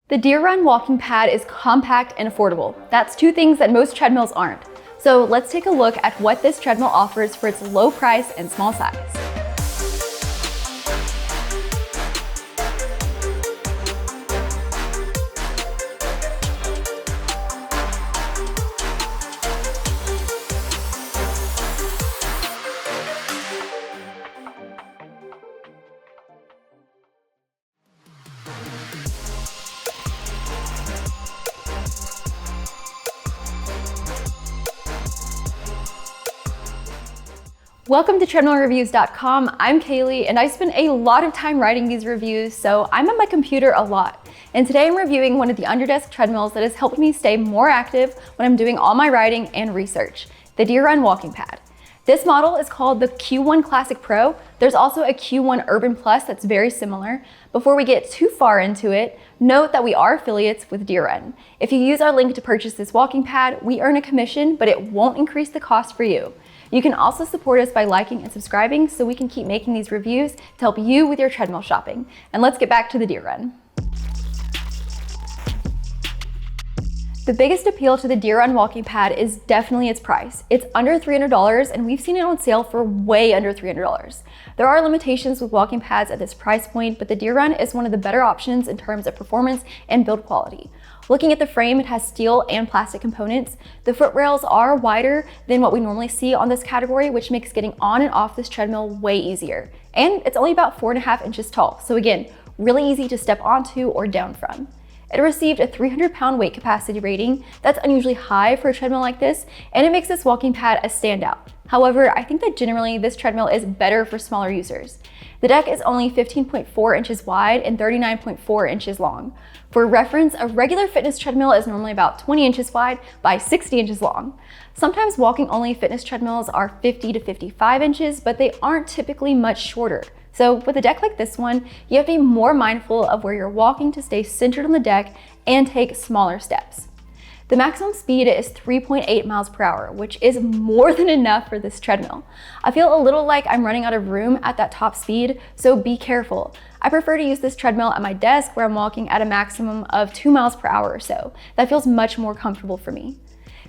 The DeerRun Walking Pad is compact and affordable. That's two things that most treadmills aren't. So let's take a look at what this treadmill offers for its low price and small size. Welcome to treadmillreviews.com. I'm Kaylee and I spend a lot of time writing these reviews, so I'm at my computer a lot. And today I'm reviewing one of the underdesk treadmills that has helped me stay more active when I'm doing all my writing and research, the DeerRun Walking Pad. This model is called the Q1 Classic Pro. There's also a Q1 Urban Plus that's very similar. Before we get too far into it, note that we are affiliates with DeerRun. If you use our link to purchase this walking pad, we earn a commission, but it won't increase the cost for you. You can also support us by liking and subscribing so we can keep making these reviews to help you with your treadmill shopping. And let's get back to the DeerRun. The biggest appeal to the DeerRun Walking Pad is definitely its price. It's under $300 and we've seen it on sale for way under $300. There are limitations with walking pads at this price point, but the DeerRun is one of the better options in terms of performance and build quality. Looking at the frame, it has steel and plastic components. The foot rails are wider than what we normally see on this category, which makes getting on and off this treadmill way easier. And it's only about 4.5 inches tall. So again, really easy to step onto or down from. It received a 300-pound weight capacity rating. That's unusually high for a treadmill like this, and it makes this walking pad a standout. However, I think that generally this treadmill is better for smaller users. The deck is only 15.4 inches wide and 39.4 inches long. For reference, a regular fitness treadmill is normally about 20 inches wide by 60 inches long. Sometimes walking-only fitness treadmills are 50 to 55 inches, but they aren't typically much shorter. So with a deck like this one, you have to be more mindful of where you're walking to stay centered on the deck and take smaller steps. The maximum speed is 3.8 miles per hour, which is more than enough for this treadmill. I feel a little like I'm running out of room at that top speed, so be careful. I prefer to use this treadmill at my desk where I'm walking at a maximum of 2 miles per hour or so. That feels much more comfortable for me.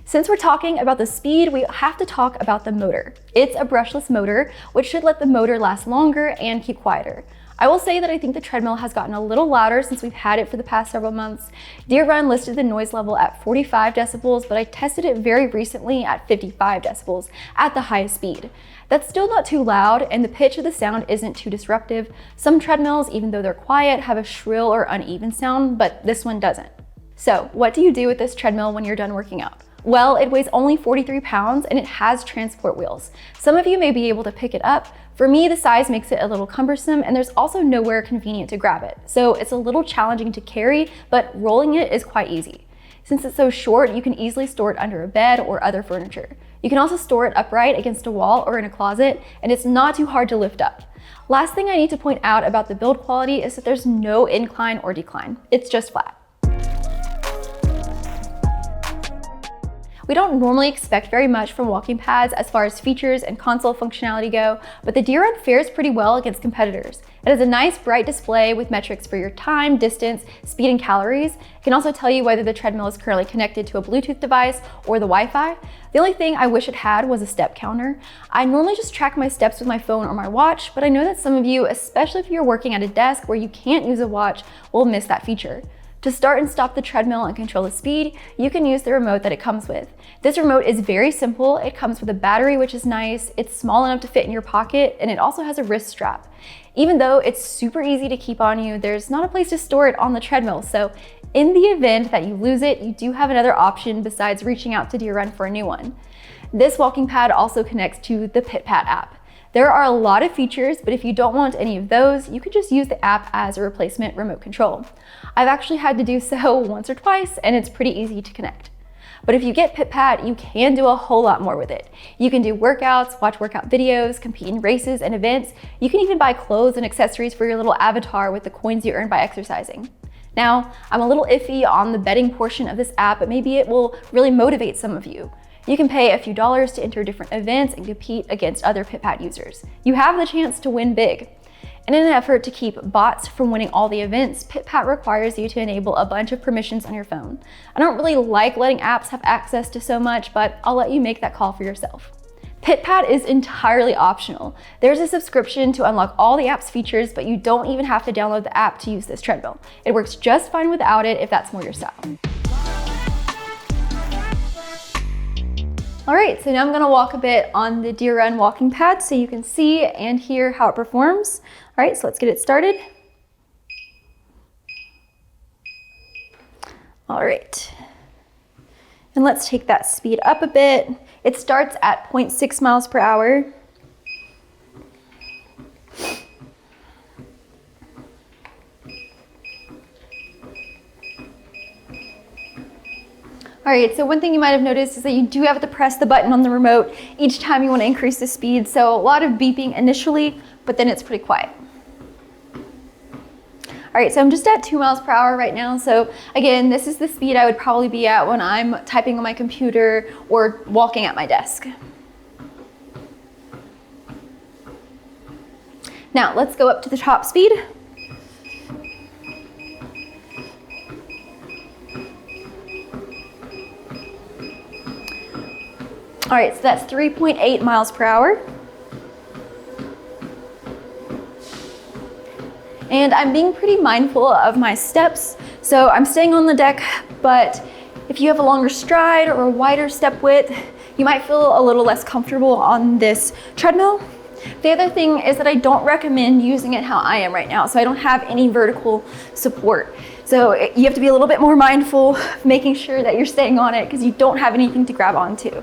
Since we're talking about the speed, we have to talk about the motor. It's a brushless motor, which should let the motor last longer and keep quieter. I will say that I think the treadmill has gotten a little louder since we've had it for the past several months. DeerRun listed the noise level at 45 decibels, but I tested it very recently at 55 decibels at the highest speed. That's still not too loud, and the pitch of the sound isn't too disruptive. Some treadmills, even though they're quiet, have a shrill or uneven sound, but this one doesn't. So what do you do with this treadmill when you're done working out? Well, it weighs only 43 pounds and it has transport wheels. Some of you may be able to pick it up. For me, the size makes it a little cumbersome and there's also nowhere convenient to grab it. So it's a little challenging to carry, but rolling it is quite easy. Since it's so short, you can easily store it under a bed or other furniture. You can also store it upright against a wall or in a closet, and it's not too hard to lift up. Last thing I need to point out about the build quality is that there's no incline or decline. It's just flat. We don't normally expect very much from walking pads as far as features and console functionality go, but the DeerRun fares pretty well against competitors. It has a nice bright display with metrics for your time, distance, speed, and calories. It can also tell you whether the treadmill is currently connected to a Bluetooth device or the Wi-Fi. The only thing I wish it had was a step counter. I normally just track my steps with my phone or my watch, but I know that some of you, especially if you're working at a desk where you can't use a watch, will miss that feature. To start and stop the treadmill and control the speed, you can use the remote that it comes with. This remote is very simple. It comes with a battery, which is nice. It's small enough to fit in your pocket, and it also has a wrist strap. Even though it's super easy to keep on you, there's not a place to store it on the treadmill. So in the event that you lose it, you do have another option besides reaching out to DeerRun for a new one. This walking pad also connects to the PitPad app. There are a lot of features, but if you don't want any of those, you could just use the app as a replacement remote control. I've actually had to do so once or twice, and it's pretty easy to connect. But if you get PitPad, you can do a whole lot more with it. You can do workouts, watch workout videos, compete in races and events. You can even buy clothes and accessories for your little avatar with the coins you earn by exercising. Now, I'm a little iffy on the betting portion of this app, but maybe it will really motivate some of you. You can pay a few dollars to enter different events and compete against other PitPad users. You have the chance to win big. And in an effort to keep bots from winning all the events, PitPat requires you to enable a bunch of permissions on your phone. I don't really like letting apps have access to so much, but I'll let you make that call for yourself. PitPat is entirely optional. There's a subscription to unlock all the app's features, but you don't even have to download the app to use this treadmill. It works just fine without it if that's more your style. All right, so now I'm gonna walk a bit on the DeerRun Walking Pad so you can see and hear how it performs. All right, so let's get it started. All right, and let's take that speed up a bit. It starts at 0.6 miles per hour. All right, so one thing you might have noticed is that you do have to press the button on the remote each time you want to increase the speed. So a lot of beeping initially, but then it's pretty quiet. All right, so I'm just at 2 miles per hour right now. So again, this is the speed I would probably be at when I'm typing on my computer or walking at my desk. Now let's go up to the top speed. All right, so that's 3.8 miles per hour. And I'm being pretty mindful of my steps. So I'm staying on the deck, but if you have a longer stride or a wider step width, you might feel a little less comfortable on this treadmill. The other thing is that I don't recommend using it how I am right now. So I don't have any vertical support. So you have to be a little bit more mindful of making sure that you're staying on it because you don't have anything to grab onto.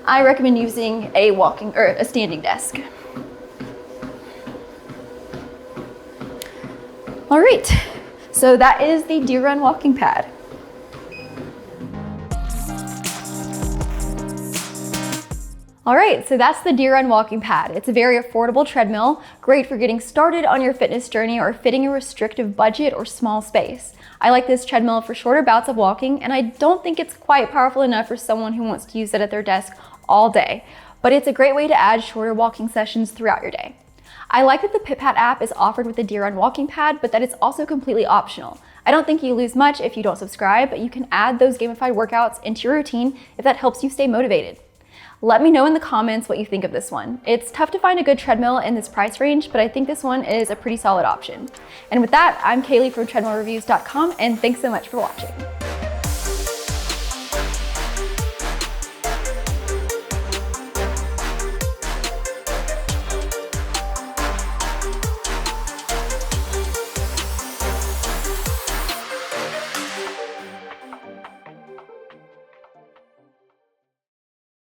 I recommend using a walking or a standing desk. All right, so that is the DeerRun Walking Pad. All right, so that's the DeerRun Walking Pad. It's a very affordable treadmill, great for getting started on your fitness journey or fitting a restrictive budget or small space. I like this treadmill for shorter bouts of walking, and I don't think it's quite powerful enough for someone who wants to use it at their desk all day, but it's a great way to add shorter walking sessions throughout your day. I like that the PitPat app is offered with the DeerRun Walking Pad, but that it's also completely optional. I don't think you lose much if you don't subscribe, but you can add those gamified workouts into your routine if that helps you stay motivated. Let me know in the comments what you think of this one. It's tough to find a good treadmill in this price range, but I think this one is a pretty solid option. And with that, I'm Kaylee from treadmillreviews.com, and thanks so much for watching.